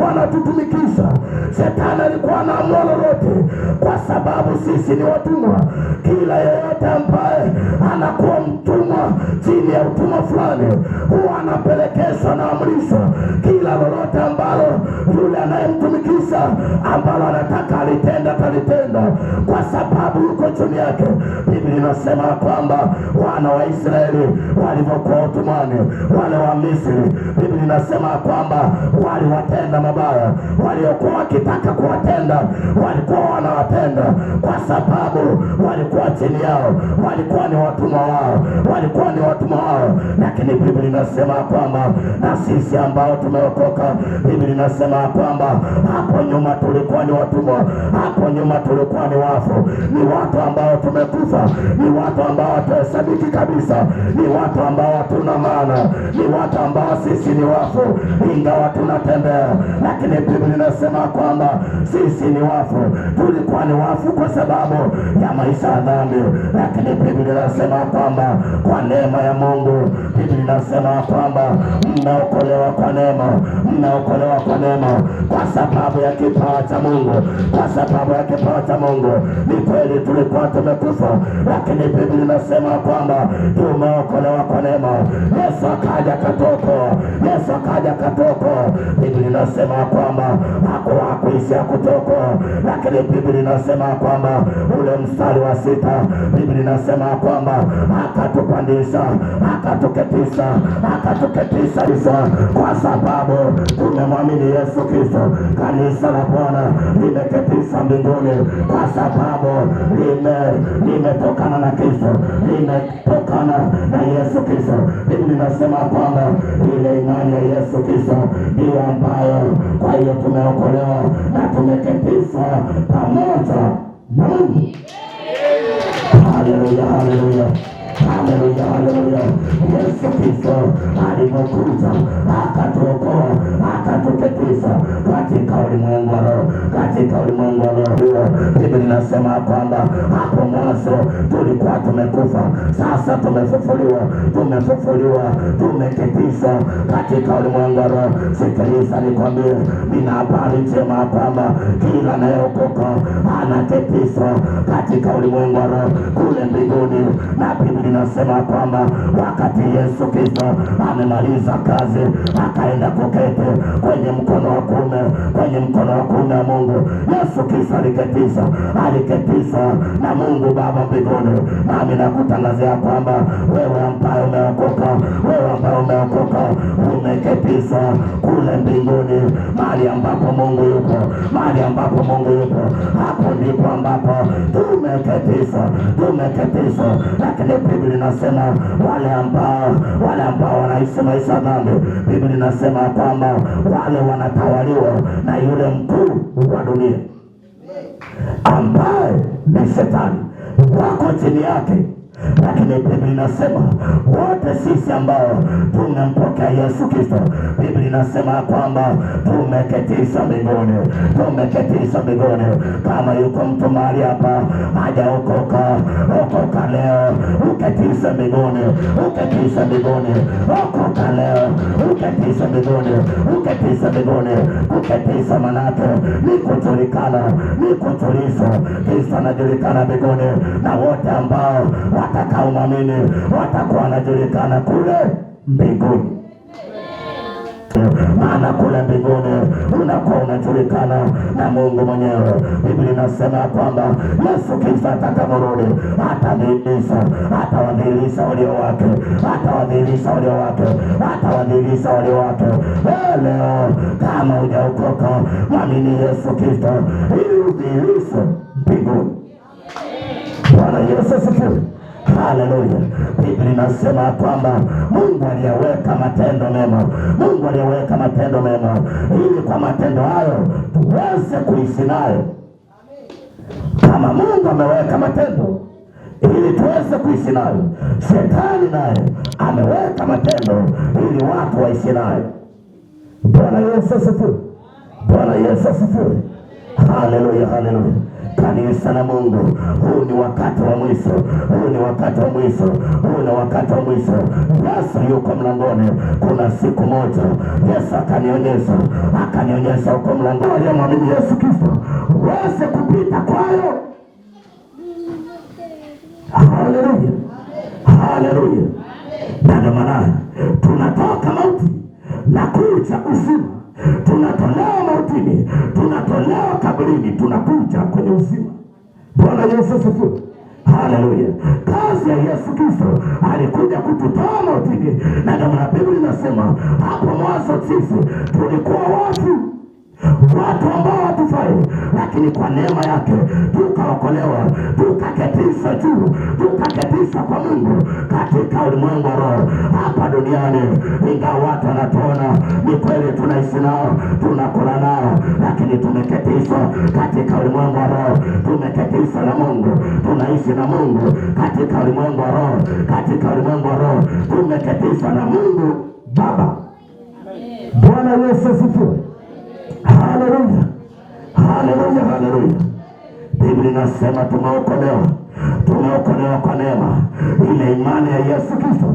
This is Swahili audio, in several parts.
alikuwa anatutumikisha, shetani alikuwa anaamua lolote, kwa sababu sisi ni watumwa. Kila yeyote ambaye anakuwa mtumwa chini ya utumwa fulani, huwa anapelekeshwa na amrisho kila lolote ambalo yule anayemtumikisha ambalo anataka alitenda atalitenda, kwa sababu yuko chini yake. Biblia inasema kwamba wana wa Israeli walivyokuwa utumwani, wale wa Misri, Biblia inasema kwamba waliwatenda mabaya, waliokuwa wakitaka kuwatenda walikuwa wanawatenda, kwa sababu walikuwa chini yao, walikuwa ni watumwa wao, walikuwa ni watumwa wao. Lakini Biblia inasema kwamba na sisi ambao tumeokoka, Biblia inasema kwamba hapo nyuma tulikuwa ni watumwa, hapo nyuma tulikuwa ni wafu, ni watu ambao tumekufa, ni watu ambao hatuhesabiki kabisa, ni watu ambao hatuna maana, ni watu ambao sisi ni wafu ingawa tunatembea. Lakini Biblia inasema kwamba sisi ni wafu, tulikuwa ni wafu kwa sababu ya maisha ya dhambi. Lakini Biblia inasema kwamba kwa neema ya Mungu, Biblia inasema kwamba mnaokolewa kwa neema, mnaokolewa kwa neema kwa sababu ya kipawa cha Mungu, kwa sababu ya kipawa cha Mungu. Ni kweli tulikuwa tumekufa, lakini Biblia inasema kwamba tumeokolewa kwa neema. Yesu akaja akatuokoa, Yesu akaja akatuokoa. Biblia inasema kwamba hakuishia kutuokoa, lakini Biblia inasema kwamba ule mstari wa 6, Biblia inasema kwamba akatupandisha, akatuketisha, kwa sababu tumemwamini Yesu Kristo. Kanisa la Bwana limeketishwa mbinguni kwa sababu limetokana na Kristo, limetokana na Yesu Kristo. Biblia inasema kwamba ile imani ya Yesu Kristo ndiyo ambayo, kwa hiyo tumeokolewa na tumeketishwa pamoja na Mungu. Haleluya, haleluya, haleluya, haleluya. Yesu Kristo alipokuja akatuokoa, akatuketisha katika ulimwengu wa roho, katika ulimwengu wa roho. Biblia inasema kwamba hapo mwanzo tulikuwa tumekufa, sasa tumefufuliwa, tumeketishwa katika ulimwengu wa roho. Sikiliza nikwambie, nina habari njema kwamba kila anayeokoka anaketishwa katika ulimwengu wa roho kule mbinguni. Na Biblia inasema kwamba wakati Yesu Kristo amemaliza kazi, akaenda kuketi kwenye mkono wa kuume, kwenye mkono wa kuume wa Mungu. Yesu Kristo aliketishwa na Mungu Baba mbinguni. Nami nakutangazia kwamba wewe ambaye umeokoka, wewe ambaye umeokoka, umeketishwa kule mbinguni, mahali ambapo Mungu yupo, mahali ambapo Mungu yupo, hapo ndipo ambapo tumeketishwa. Lakini Biblia inasema wale ambao wanaishi maisha ya dhambi, Biblia inasema kwamba wale wanatawaliwa na yule mkuu wa dunia ambaye ni Shetani, wako chini yake. Lakini Biblia inasema wote sisi ambao tumempokea Yesu Kristo, Biblia inasema kwamba tumeketishwa mbinguni, tumeketishwa mbinguni. Kama yuko mtu mahali hapa hajaokoka, okoka leo, uketishwe mbinguni, uketishwe mbinguni, okoka leo, uketishwe mbinguni, uketishwe mbinguni. Kuketishwa manake ni kujulikana, ni kujulishwa. Kristo anajulikana mbinguni, na wote ambao watakaomwamini watakuwa wanajulikana kule mbinguni. Maana kule mbinguni unakuwa unajulikana na Mungu mwenyewe. Biblia inasema kwamba Yesu Kristo atakaporudi atawadhihirisha walio wake, atawadhihirisha walio wake, atawadhihirisha walio wake. Leo kama hujaokoka, mwamini Yesu Kristo ili udhihirishwe mbinguni. Bwana Yesu asifiwe. Haleluya. Biblia inasema kwamba Mungu aliyeweka matendo mema, Mungu aliyeweka matendo mema ili kwa matendo hayo tuweze kuishi nayo. Kama Mungu ameweka matendo ili tuweze kuishi nayo, Shetani naye ameweka matendo ili watu waishi nayo. Bwana Yesu asifiwe. Bwana Yesu asifiwe. Haleluya, haleluya. kanisa la Mungu, huu ni wakati wa mwisho, huu ni wakati wa mwisho, huu ni wakati wa mwisho. Yesu yuko mlangoni. Kuna siku moja Yesu akanionyesha huko mlangoni, aliyemwamini Yesu Kristo uweze kupita kwayo. Haleluya, haleluya. Ndio maana tunatoka mauti na kuja uzima, tunatolewa mautini, tunatolewa kaburini, tunakuja kwenye uzima. Bwana Yesu asifiwe. Haleluya. Kazi ya Yesu Kristo alikuja kututoa mautini, na ndio maana Biblia inasema hapo mwanzo sisi tulikuwa watu ambao hatufai, lakini kwa neema yake tukaokolewa, tukaketishwa juu, tukaketishwa kwa Mungu katika ulimwengu wa roho hapa duniani. Ingawa watu wanatuona ni kweli tunaishi nao, tunakula nao, lakini tumeketishwa katika ulimwengu wa roho, tumeketishwa na Mungu, tunaishi na Mungu katika ulimwengu wa roho, katika ulimwengu wa roho tumeketishwa na Mungu Baba. Bwana Yesu asifiwe. Haleluya, haleluya, haleluya. Biblia inasema tumeokolewa kwa neema, ile imani ya Yesu Kristo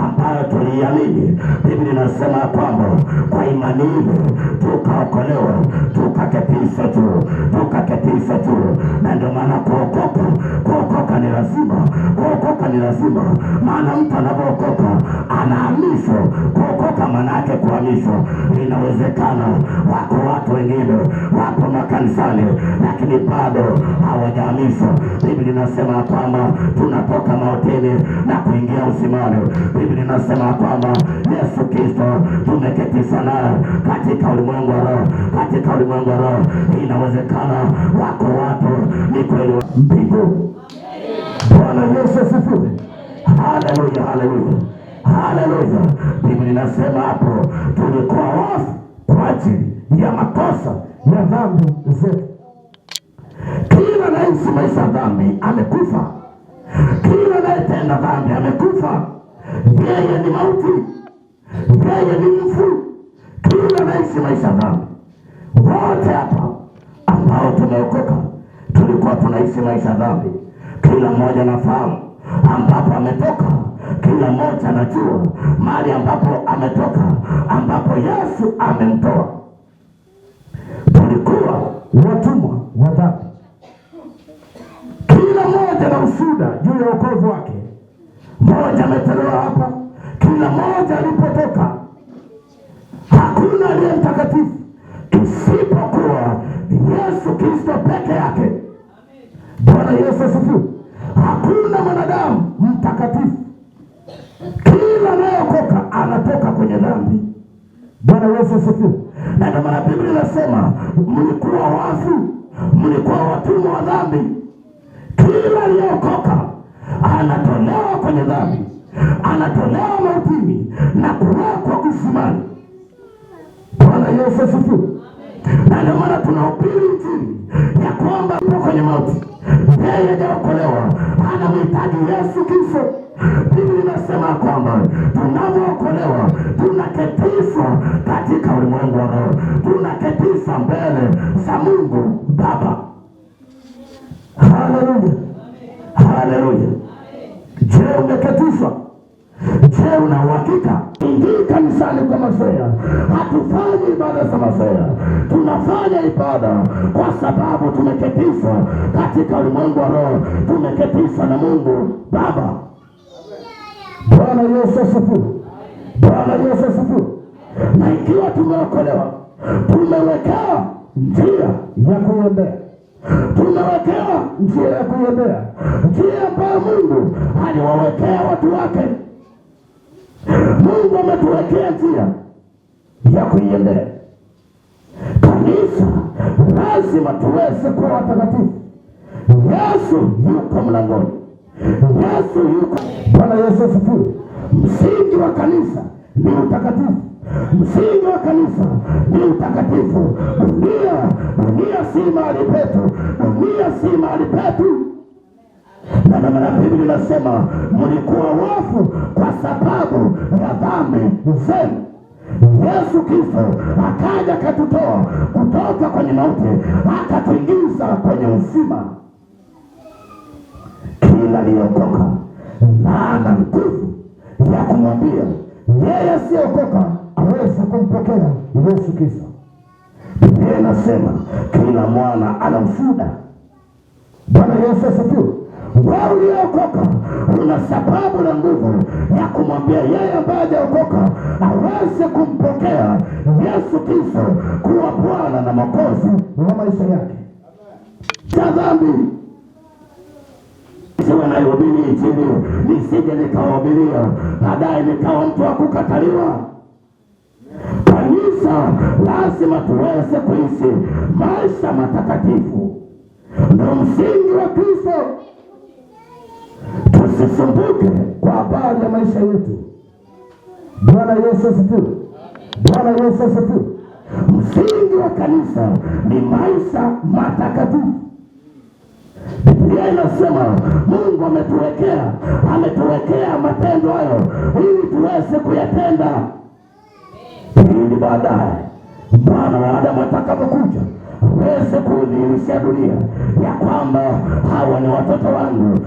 ambayo tuliamini. Biblia inasema kwamba kwa imani ile tukaokolewa, tukaketishwa juu, na ndio maana kuokoka ni lazima, kuokoka ni lazima. Maana mtu anapookoka anahamishwa. Kuokoka maana yake kuhamishwa. Inawezekana wako watu wengine wapo makanisani lakini bado hawajahamishwa. Biblia inasema kwamba tunatoka mautini na kuingia uzimani. Biblia inasema kwamba Yesu Kristo tumeketishwa naye katika ulimwengu wa roho, katika ulimwengu wa roho. Inawezekana wako watu ni kweli mbingu. Bwana Yesu asifiwe. Haleluya, haleluya, haleluya. Biblia inasema hapo tulikuwa wafu kwa ajili ya makosa ya dhambi zetu. Kila anayeishi maisha ya dhambi amekufa. Kila anayetenda dhambi amekufa. Yeye ni mauti, yeye ni mfu. Kila anayeishi maisha ya dhambi. Wote hapa ambao tumeokoka tulikuwa tunaishi maisha ya dhambi. Kila mmoja anafahamu ambapo ametoka, kila mmoja anajua mahali ambapo ametoka, ambapo Yesu amemtoa. Tulikuwa watumwa wa dhambi. Kila mmoja na ushuhuda juu ya wokovu wake. Mmoja ametolewa hapa, kila mmoja alipotoka. Hakuna aliye mtakatifu isipokuwa Yesu Kristo peke yake. Bwana Yesu asifiwe. Hakuna mwanadamu mtakatifu. Kila anayeokoka anatoka kwenye dhambi. Bwana Yesu asifiwe. Na ndio maana Biblia inasema mlikuwa wafu, mlikuwa watumwa wa dhambi. Kila aliyeokoka anatolewa kwenye dhambi, anatolewa mautini na kuwekwa uzimani. Bwana Yesu asifiwe. Na ndio maana tunahubiri injili ya kwamba yupo kwenye mauti, yeye hajaokolewa, anamhitaji Yesu Kristo. Biblia inasema kwamba tunapookolewa tunaketishwa katika ulimwengu wa roho, tunaketishwa mbele za Mungu Baba. Haleluya, haleluya. Je, umeketishwa? Je, una uhakika? Ingii kanisani kwa mazoea. Hatufanyi ibada za mazoea, tunafanya ibada kwa sababu tumeketishwa katika ulimwengu wa roho, tumeketishwa na Mungu Baba. Bwana Yesu asifiwe. Bwana Yesu asifiwe. Na ikiwa tumeokolewa, tumewekewa njia ya kuendea. Tumewekewa njia ya kuendea, njia ambayo Mungu aliwawekea watu wake. Mungu ametuwekea njia ya kuiendea. Kanisa lazima tuweze kuwa watakatifu. Yesu yuko mlangoni. Yesu yuko. Bwana Yesu asifiwe. Msingi wa kanisa ni utakatifu. Msingi wa kanisa ni utakatifu. Dunia si mahali petu. Dunia si mahali petu. Na ndio maana Biblia inasema mlikuwa wafu kwa sababu ya dhambi zenu. Yesu Kristo akaja akatutoa kutoka kwenye mauti akatuingiza kwenye uzima. Kila aliyeokoka na ana nguvu ya kumwambia yeye asiyeokoka aweze kumpokea Yesu Kristo. Biblia inasema kila mwana ana ushuhuda. Bwana Yesu asifiwe. Wewe uliokoka una sababu na nguvu ya kumwambia yeye ambaye hajaokoka aweze kumpokea Yesu Kristo kuwa Bwana na Mwokozi wa maisha yake. Cha dhambi siwe naihubiri Injili nisije nikawahubiria baadaye nikawa mtu wa kukataliwa. Kanisa lazima tuweze kuishi maisha matakatifu, ndio msingi wa Kristo. Tusisumbuke kwa habari ya maisha yetu. Bwana Yesu asifiwe. Bwana Yesu asifiwe. Msingi wa kanisa ni maisha matakatifu. Biblia inasema Mungu ametuwekea matendo hayo ili tuweze kuyatenda, ili baadaye Bwana wa Adamu atakapokuja aweze kudhihirisha dunia ya kwamba hawa ni watoto wangu,